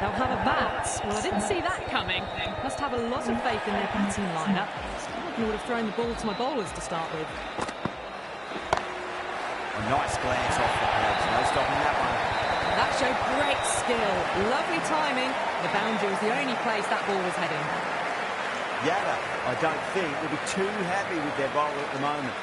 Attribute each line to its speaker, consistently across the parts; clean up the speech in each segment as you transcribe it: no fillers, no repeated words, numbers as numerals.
Speaker 1: They'll have a bat. Well, I didn't see that coming. Must have a lot of faith in their batting lineup. I would have thrown the ball to my bowlers to start with.
Speaker 2: A nice glance off the pads. No stopping that one.
Speaker 1: That showed great skill. Lovely timing. The boundary was the only place that ball was heading.
Speaker 2: Yada, I don't think, will be too happy with their bowler at the moment.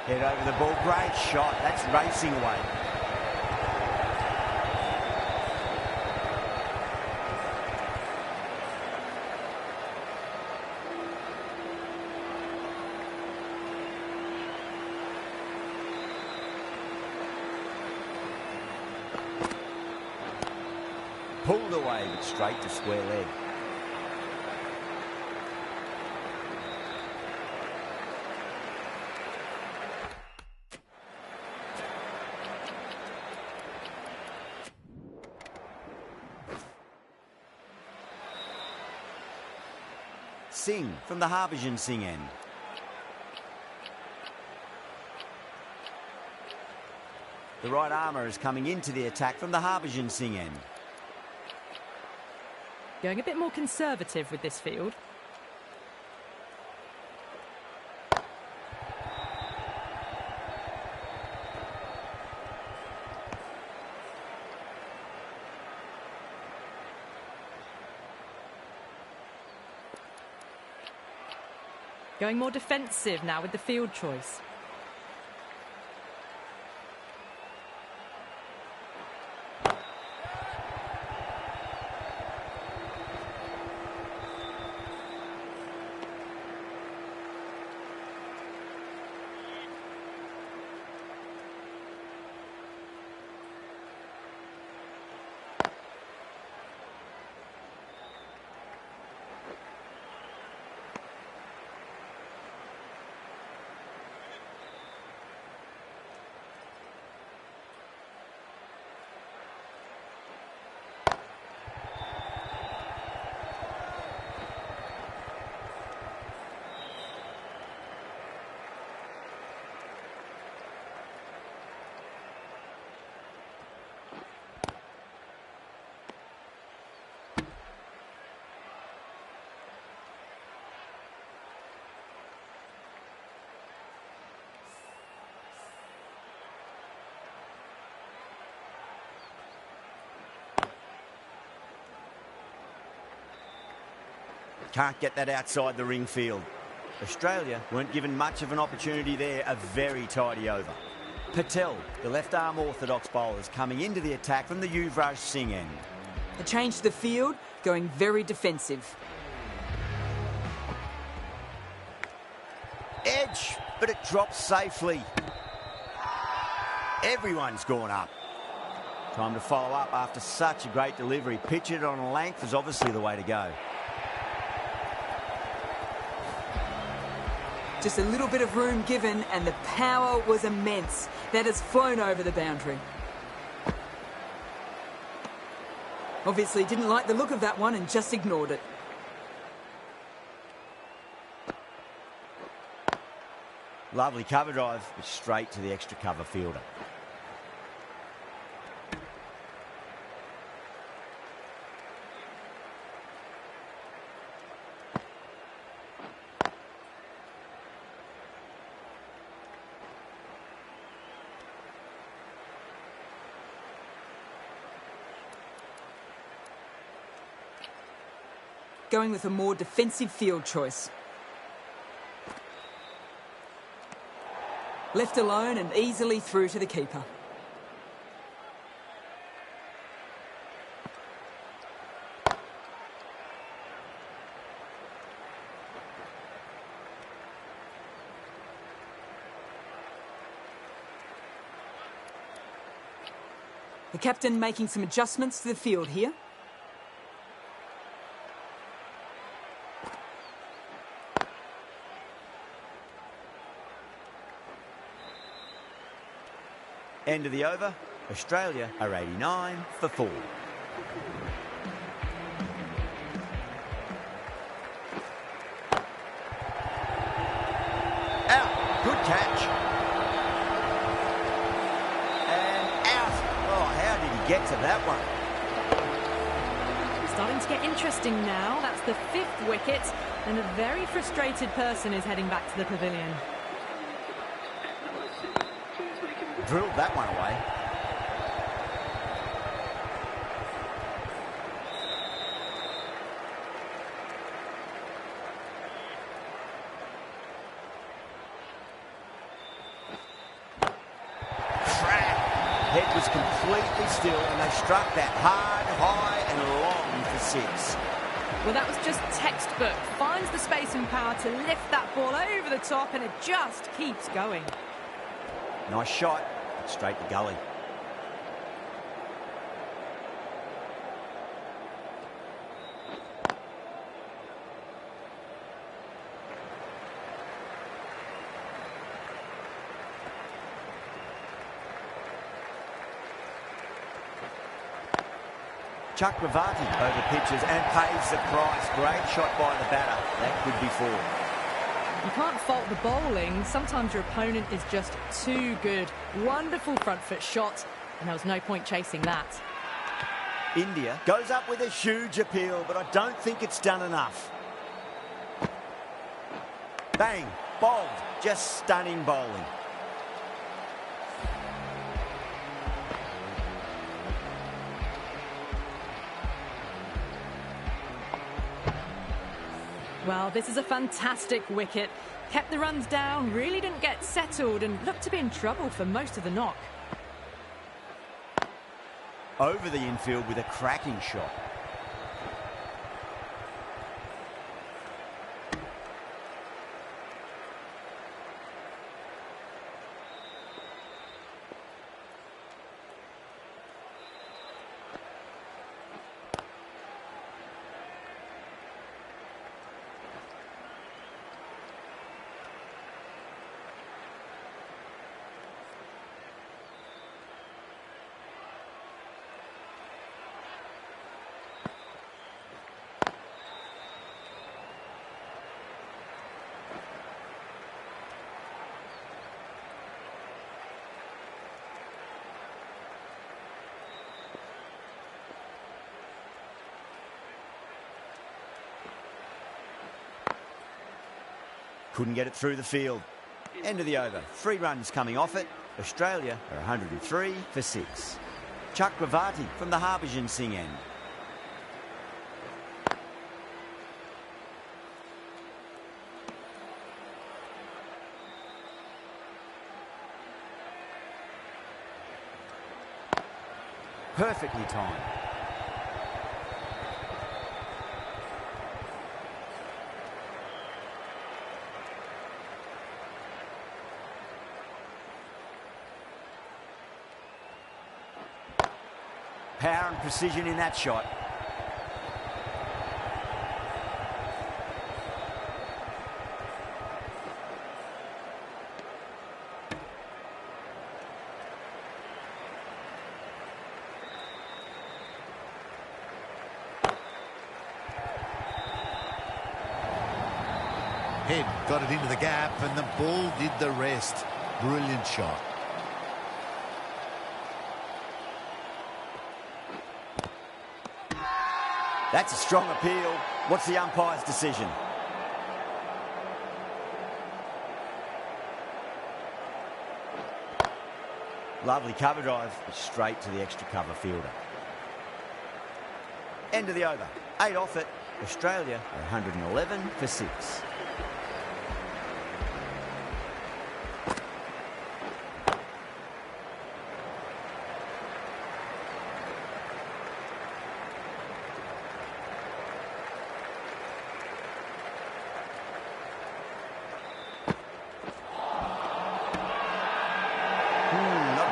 Speaker 2: Head over the ball, great shot. That's racing away. Pulled away, but straight to square leg. Singh from the Harbhajan Singh end. The right armour is coming into the attack from the Harbhajan Singh end.
Speaker 1: Going a bit more conservative with this field. Going more defensive now with the field choice.
Speaker 2: Can't get that outside the ring field. Australia weren't given much of an opportunity there. A very tidy over. Patel, the left-arm orthodox bowler, is coming into the attack from the Yuvraj Singh end.
Speaker 3: The change to the field, going very defensive.
Speaker 2: Edge, but it drops safely. Everyone's gone up. Time to follow up after such a great delivery. Pitch it on length is obviously the way to go.
Speaker 3: Just a little bit of room given and the power was immense. That has flown over the boundary. Obviously didn't like the look of that one and just ignored it.
Speaker 2: Lovely cover drive, but straight to the extra cover fielder.
Speaker 3: Going with a more defensive field choice. Left alone and easily through to the keeper. The captain making some adjustments to the field here.
Speaker 2: End of the over. Australia are 89 for 4. Out. Good catch. And out. Oh, how did he get to that one?
Speaker 1: Starting to get interesting now. That's the 5th wicket, and a very frustrated person is heading back to the pavilion.
Speaker 2: Drilled that one away. Crap. Head was completely still and they struck that hard, high and long for 6.
Speaker 1: Well, that was just textbook. Finds the space and power to lift that ball over the top, and it just keeps going.
Speaker 2: Nice shot. Straight to gully. Chakravarti over pitches and pays the price. Great shot by the batter. That could be 4.
Speaker 1: You can't fault the bowling. Sometimes your opponent is just too good. Wonderful front foot shot, and there was no point chasing that.
Speaker 2: India goes up with a huge appeal, but I don't think it's done enough. Bang, bowled, just stunning bowling.
Speaker 1: Well, this is a fantastic wicket. Kept the runs down, really didn't get settled, and looked to be in trouble for most of the knock.
Speaker 2: Over the infield with a cracking shot. Couldn't get it through the field. End of the over. 3 runs coming off it. Australia are 103 for 6. Chakravarti from the Harbhajan Singh end. Perfectly timed. Power and precision in that shot.
Speaker 4: Head got it into the gap and the ball did the rest. Brilliant shot.
Speaker 2: That's a strong appeal. What's the umpire's decision? Lovely cover drive, straight to the extra cover fielder. End of the over. 8 off it. Australia are 111 for 6.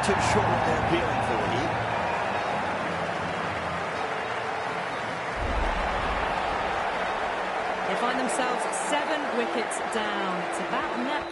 Speaker 2: Too short what they're appealing for here.
Speaker 1: themselves 7 wickets down. It's about net.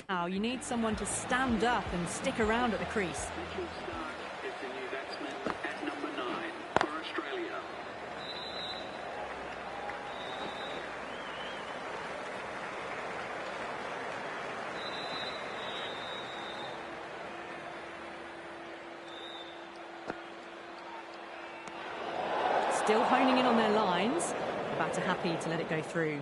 Speaker 1: Now you need someone to stand up and stick around at the crease.
Speaker 5: Is the new batsman at number 9 for Australia.
Speaker 1: Still honing in on their lines. Batter happy to let it go through.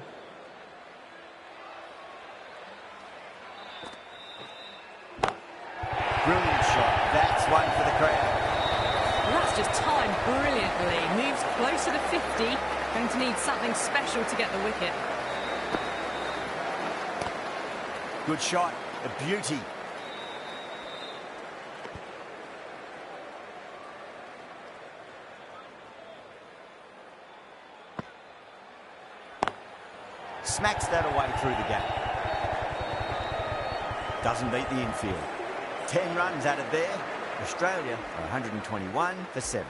Speaker 2: Brilliant shot. That's one for the crowd.
Speaker 1: Well, that's just timed brilliantly. Moves closer to 50. Going to need something special to get the wicket.
Speaker 2: Good shot. A beauty. Smacks that away through the gap. Doesn't beat the infield. 10 runs added there. Australia are 121 for 7.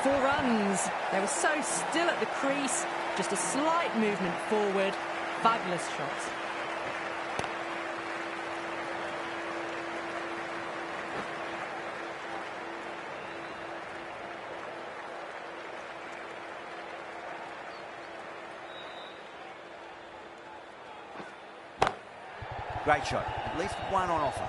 Speaker 1: Four runs. They were so still at the crease. Just a slight movement forward. Fabulous shot.
Speaker 2: Great shot. At least one on offer.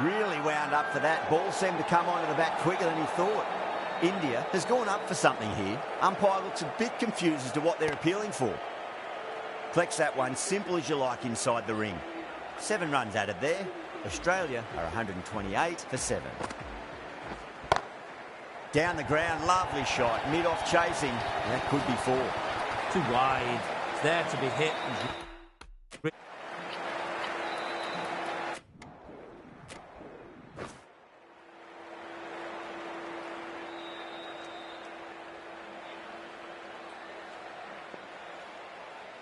Speaker 2: Really wound up for that. Ball seemed to come onto the bat quicker than he thought. India has gone up for something here. Umpire looks a bit confused as to what they're appealing for. Collects that one simple as you like inside the ring. 7 runs added there. Australia are 128 for 7. Down the ground, lovely shot. Mid-off chasing. That could be 4.
Speaker 6: Too wide. It's there to be hit.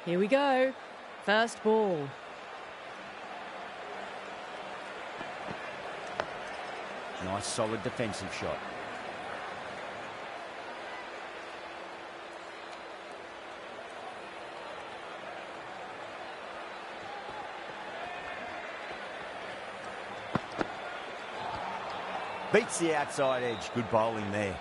Speaker 1: Here we go. First ball.
Speaker 2: Nice solid defensive shot. Beats the outside edge. Good bowling there.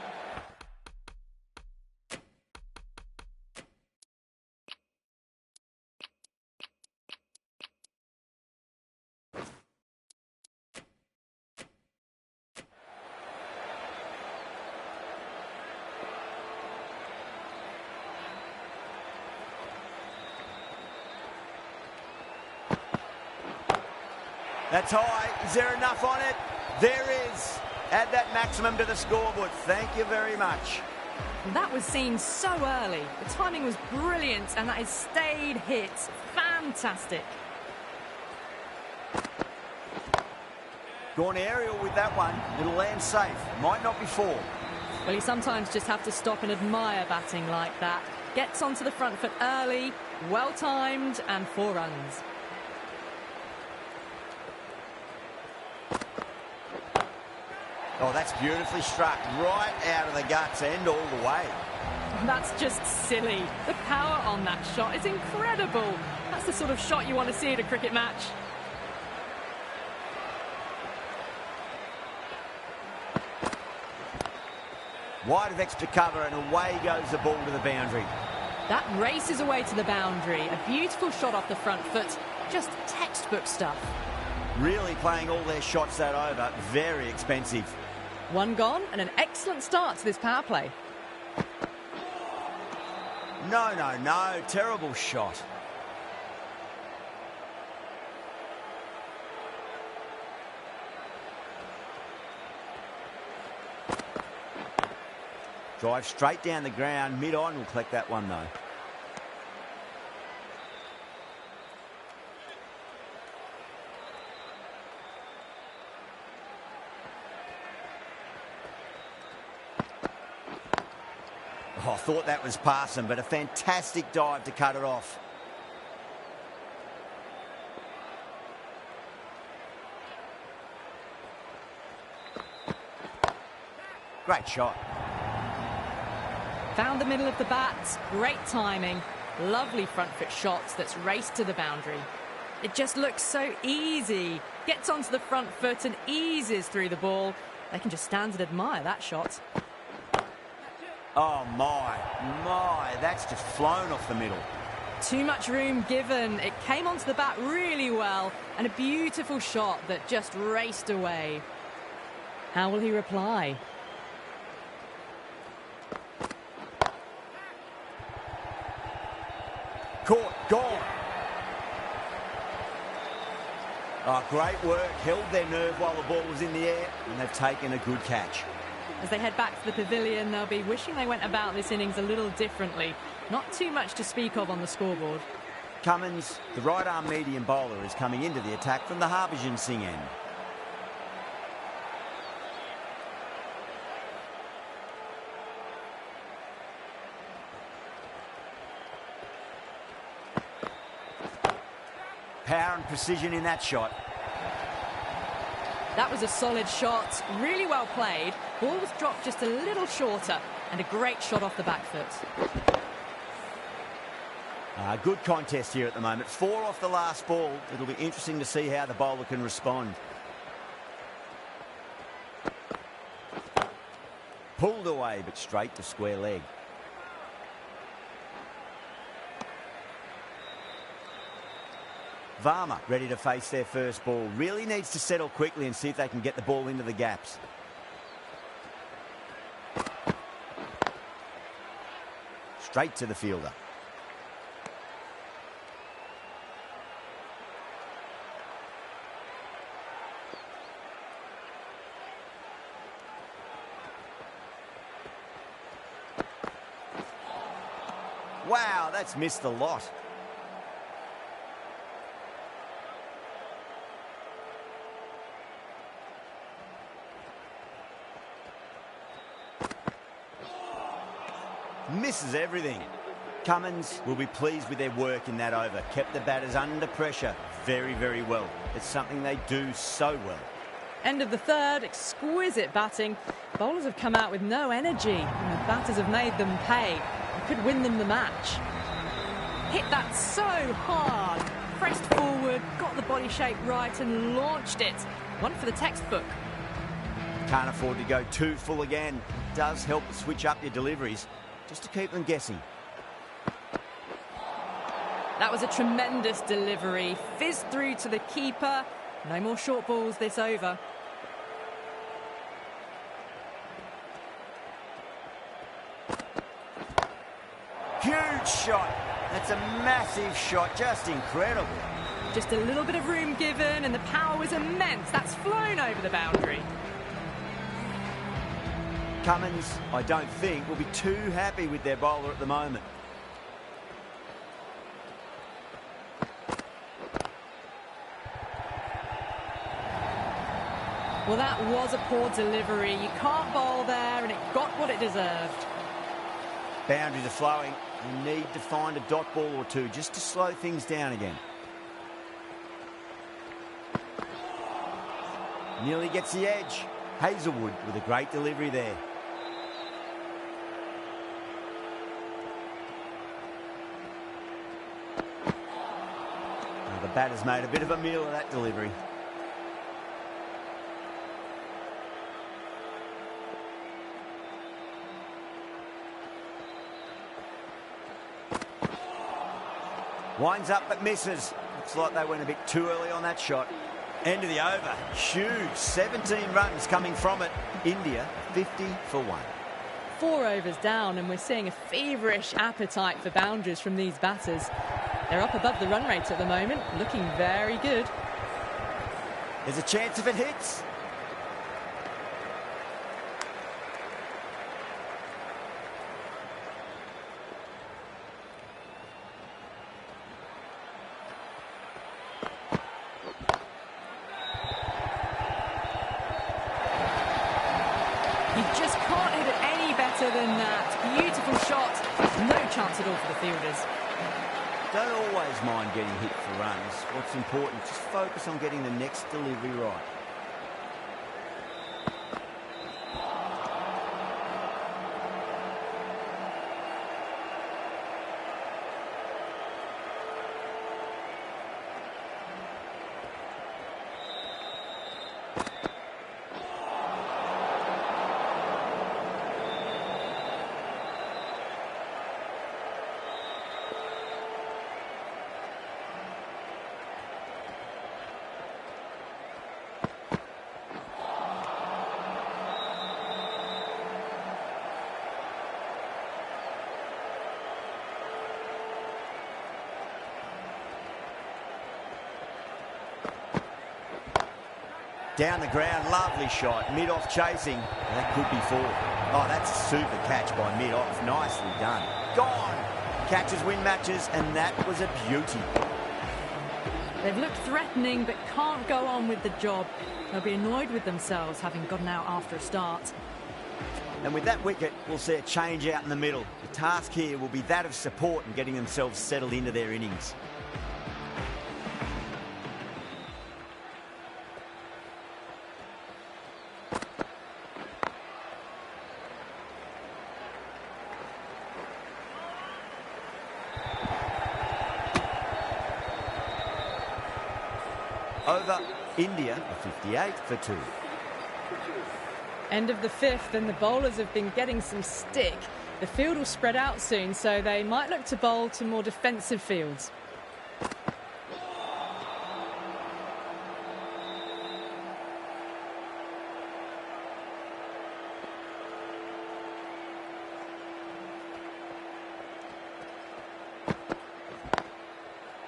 Speaker 2: That's high. Is there enough on it? There is. Add that maximum to the scoreboard. Thank you very much.
Speaker 1: That was seen so early. The timing was brilliant, and that has stayed hit. Fantastic.
Speaker 2: Gone aerial with that one. It'll land safe. Might not be four.
Speaker 1: Well, you sometimes just have to stop and admire batting like that. Gets onto the front foot early, well-timed, and 4 runs.
Speaker 2: Oh, that's beautifully struck. Right out of the guts end all the way.
Speaker 1: That's just silly. The power on that shot is incredible. That's the sort of shot you want to see at a cricket match.
Speaker 2: Wide of extra cover and away goes the ball to the boundary.
Speaker 1: That races away to the boundary. A beautiful shot off the front foot. Just textbook stuff.
Speaker 2: Really playing all their shots that over. Very expensive.
Speaker 1: 1 gone and an excellent start to this power play.
Speaker 2: No, no, no. Terrible shot. Drive straight down the ground. Mid-on will collect that one, though. Oh, I thought that was passing, but a fantastic dive to cut it off. Great shot.
Speaker 1: Found the middle of the bat. Great timing. Lovely front foot shots that's raced to the boundary. It just looks so easy. Gets onto the front foot and eases through the ball. They can just stand and admire that shot.
Speaker 2: Oh, my, that's just flown off the middle.
Speaker 1: Too much room given. It came onto the bat really well, and a beautiful shot that just raced away. How will he reply?
Speaker 2: Caught, gone. Oh, great work. Held their nerve while the ball was in the air, and they've taken a good catch.
Speaker 1: As they head back to the pavilion, they'll be wishing they went about this innings a little differently. Not too much to speak of on the scoreboard.
Speaker 2: Cummins, the right-arm medium bowler, is coming into the attack from the Harbhajan Singh end. Power and precision in that shot.
Speaker 1: That was a solid shot, really well played. Ball was dropped just a little shorter, and a great shot off the back foot.
Speaker 2: Good contest here at the moment. 4 off the last ball. It'll be interesting to see how the bowler can respond. Pulled away, but straight to square leg. Varma ready to face their first ball. Really needs to settle quickly and see if they can get the ball into the gaps. Straight to the fielder. Wow, that's missed a lot. Misses everything. Cummins will be pleased with their work in that over. Kept the batters under pressure very, very well. It's something they do so well.
Speaker 1: End of the third, exquisite batting. Bowlers have come out with no energy, and the batters have made them pay. It could win them the match. Hit that so hard. Pressed forward, got the body shape right and launched it. One for the textbook.
Speaker 2: Can't afford to go too full again. It does help to switch up your deliveries, just to keep them guessing.
Speaker 1: That was a tremendous delivery. Fizzed through to the keeper. No more short balls this over.
Speaker 2: Huge shot. That's a massive shot. Just incredible.
Speaker 1: Just a little bit of room given and the power was immense. That's flown over the boundary.
Speaker 2: Cummins, I don't think, will be too happy with their bowler at the moment.
Speaker 1: Well, that was a poor delivery. You can't bowl there and it got what it deserved.
Speaker 2: Boundaries are flowing. You need to find a dot ball or two just to slow things down again. Nearly gets the edge. Hazelwood with a great delivery there. Now the batter's made a bit of a meal of that delivery. Winds up but misses. Looks like they went a bit too early on that shot. End of the over. Huge. 17 runs coming from it. India 50 for 1.
Speaker 1: 4 overs down and we're seeing a feverish appetite for boundaries from these batters. They're up above the run rate at the moment, looking very good.
Speaker 2: There's a chance if it hits.
Speaker 1: You just can't hit it any better than that. Beautiful shot. No chance at all for the fielders.
Speaker 2: Don't always mind getting hit for runs. What's important, just focus on getting the next delivery right. Down the ground, lovely shot. Mid-off chasing. That could be 4. Oh, that's a super catch by mid-off. Nicely done. Gone. Catches win matches, and that was a beauty.
Speaker 1: They've looked threatening but can't go on with the job. They'll be annoyed with themselves having gotten out after a start.
Speaker 2: And with that wicket, we'll see a change out in the middle. The task here will be that of support and getting themselves settled into their innings. Over, India are 58 for 2.
Speaker 1: End of the 5th and the bowlers have been getting some stick. The field will spread out soon, so they might look to bowl to more defensive fields.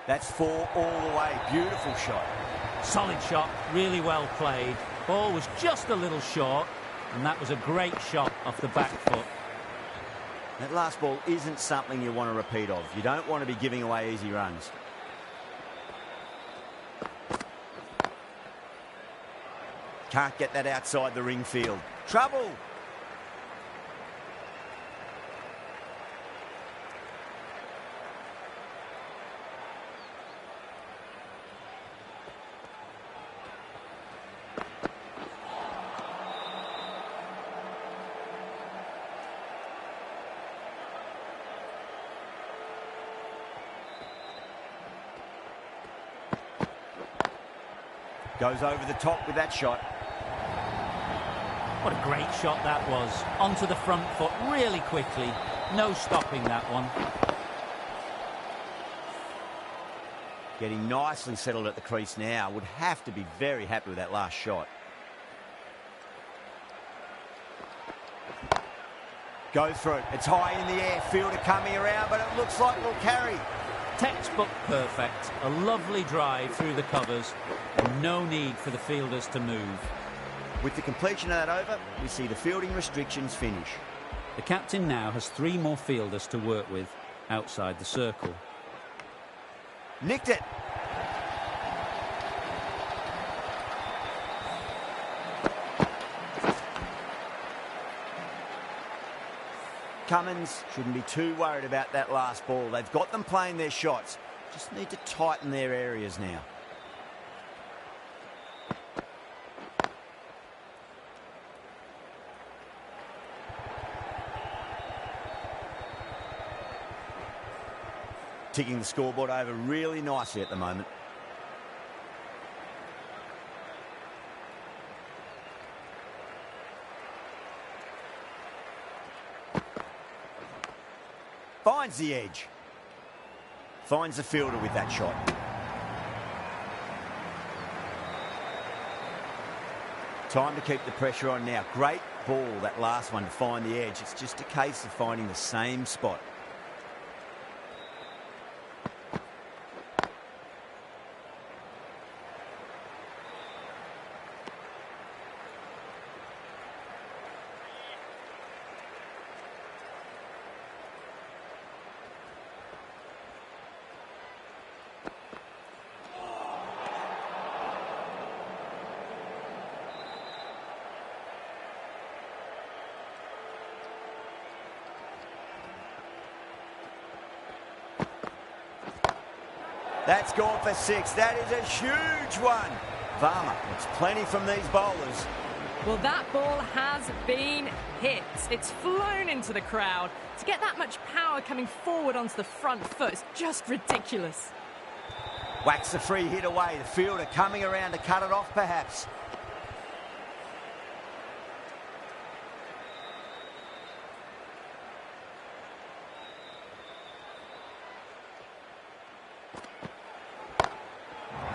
Speaker 2: That's 4 all the way. Beautiful shot.
Speaker 6: Solid shot, really well played. Ball was just a little short, and that was a great shot off the back foot.
Speaker 2: That last ball isn't something you want to repeat of. You don't want to be giving away easy runs. Can't get that outside the ring field. Trouble! Goes over the top with that shot.
Speaker 6: What a great shot that was. Onto the front foot really quickly. No stopping that one.
Speaker 2: Getting nicely settled at the crease now. Would have to be very happy with that last shot. Go for it. It's high in the air. Fielder coming around, but it looks like we'll carry.
Speaker 6: Textbook perfect. A lovely drive through the covers. And no need for the fielders to move.
Speaker 2: With the completion of that over, we see the fielding restrictions finish.
Speaker 6: The captain now has 3 more fielders to work with outside the circle.
Speaker 2: Nicked it. Cummins shouldn't be too worried about that last ball. They've got them playing their shots. Just need to tighten their areas now. Ticking the scoreboard over really nicely at the moment. Finds the edge. Finds the fielder with that shot. Time to keep the pressure on now. Great ball, that last one, to find the edge. It's just a case of finding the same spot. That's gone for 6. That is a huge one. Varma gets plenty from these bowlers.
Speaker 1: Well, that ball has been hit. It's flown into the crowd. To get that much power coming forward onto the front foot is just ridiculous.
Speaker 2: Whacks the free hit away. The fielder coming around to cut it off, perhaps.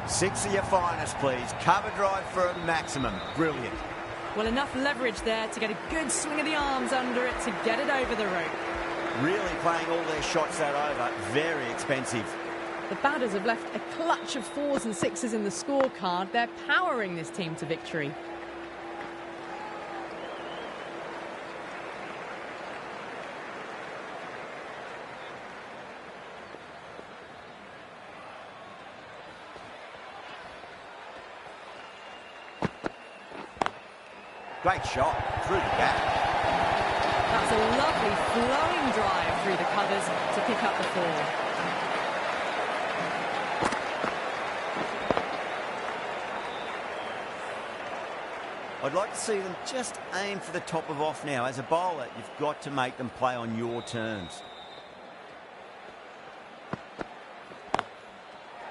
Speaker 2: Six of your finest, please. Cover drive for a maximum. Brilliant.
Speaker 1: Well, enough leverage there to get a good swing of the arms under it to get it over the rope.
Speaker 2: Really playing all their shots that over. Very expensive.
Speaker 1: The batters have left a clutch of 4s and 6s in the scorecard. They're powering this team to victory.
Speaker 2: Great shot through the gap.
Speaker 1: That's a lovely flowing drive through the covers to pick up the 4.
Speaker 2: I'd like to see them just aim for the top of off now. As a bowler, you've got to make them play on your terms.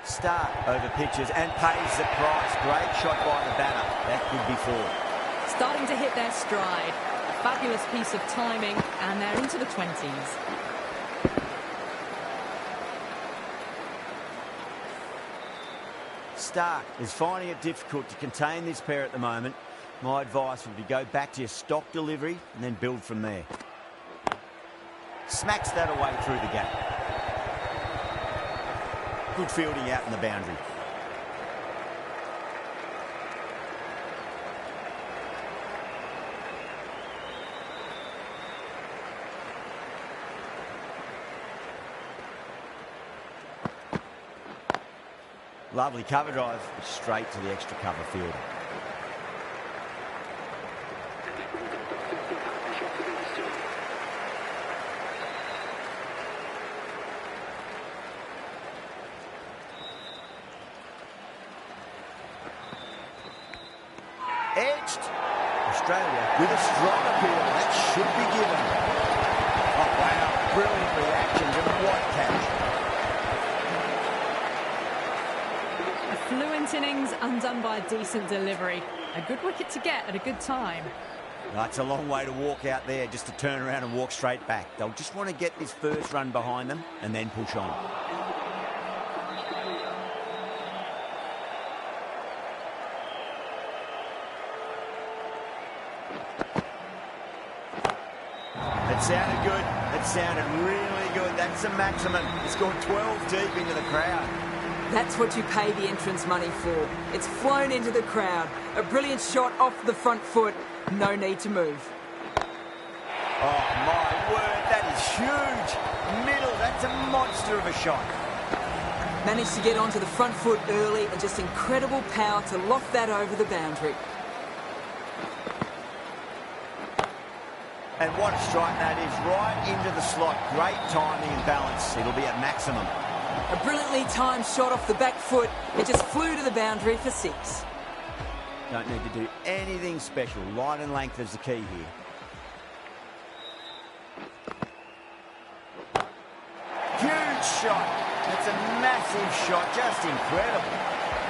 Speaker 2: Stark over pitches and pays the price. Great shot by the batter. That could be 4.
Speaker 1: Starting to hit their stride. A fabulous piece of timing, and they're into the 20s.
Speaker 2: Stark is finding it difficult to contain this pair at the moment. My advice would be go back to your stock delivery and then build from there. Smacks that away through the gap. Good fielding out in the boundary. Lovely cover drive, straight to the extra cover fielder. Edged. Australia with a strong appeal. That should be given. Oh, wow. Brilliant reaction to what catch.
Speaker 1: Fluent innings undone by a decent delivery. A good wicket to get at a good time.
Speaker 2: That's a long way to walk out there just to turn around and walk straight back. They'll just want to get this first run behind them and then push on. It sounded good. It sounded really good. That's the maximum. He scored 12 deep into the crowd.
Speaker 3: That's what you pay the entrance money for. It's flown into the crowd. A brilliant shot off the front foot. No need to move.
Speaker 2: Oh, my word, that is huge. Middle, that's a monster of a shot.
Speaker 3: Managed to get onto the front foot early and just incredible power to loft that over the boundary.
Speaker 2: And what a strike that is, right into the slot. Great timing and balance. It'll be at maximum.
Speaker 3: A brilliantly timed shot off the back foot. It just flew to the boundary for 6.
Speaker 2: Don't need to do anything special. Line and length is the key here. Huge shot. That's a massive shot. Just incredible.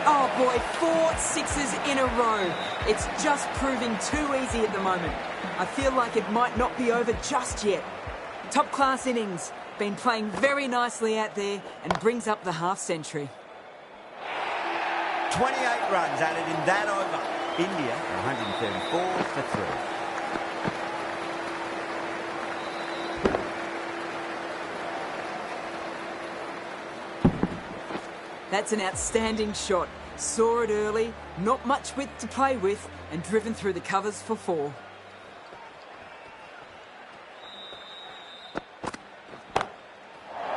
Speaker 3: Oh boy, 4 sixes in a row. It's just proving too easy at the moment. I feel like it might not be over just yet. Top class innings. Been playing very nicely out there and brings up the half century.
Speaker 2: 28 runs added in that over. India 134 for 3.
Speaker 3: That's an outstanding shot. Saw it early, not much width to play with, and driven through the covers for 4.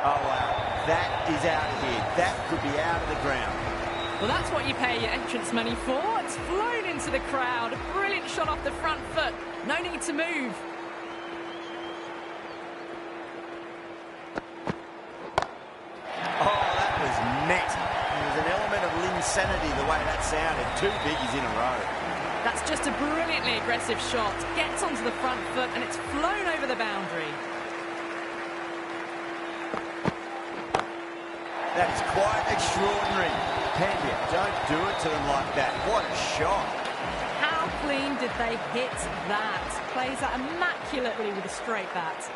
Speaker 2: Oh, wow. That is out of here. That could be out of the ground.
Speaker 1: Well, that's what you pay your entrance money for. It's flown into the crowd. A brilliant shot off the front foot. No need to move.
Speaker 2: Oh, that was met. There was an element of insanity the way that sounded. 2 biggies in a row.
Speaker 1: That's just a brilliantly aggressive shot. Gets onto the front foot and it's flown over the boundary.
Speaker 2: That is quite extraordinary. Pandya, don't do it to them like that. What a shot.
Speaker 1: How clean did they hit that? Plays that immaculately with a straight bat.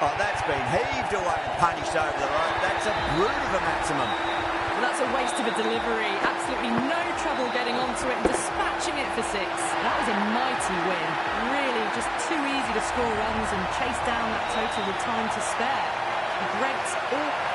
Speaker 2: Oh, that's been heaved away and punished over the rope. That's a brute of a maximum.
Speaker 1: Well, that's a waste of a delivery. Absolutely no trouble getting onto it and dispatching it for 6. That was a mighty win. Really just too easy to score runs and chase down that total with time to spare. A great all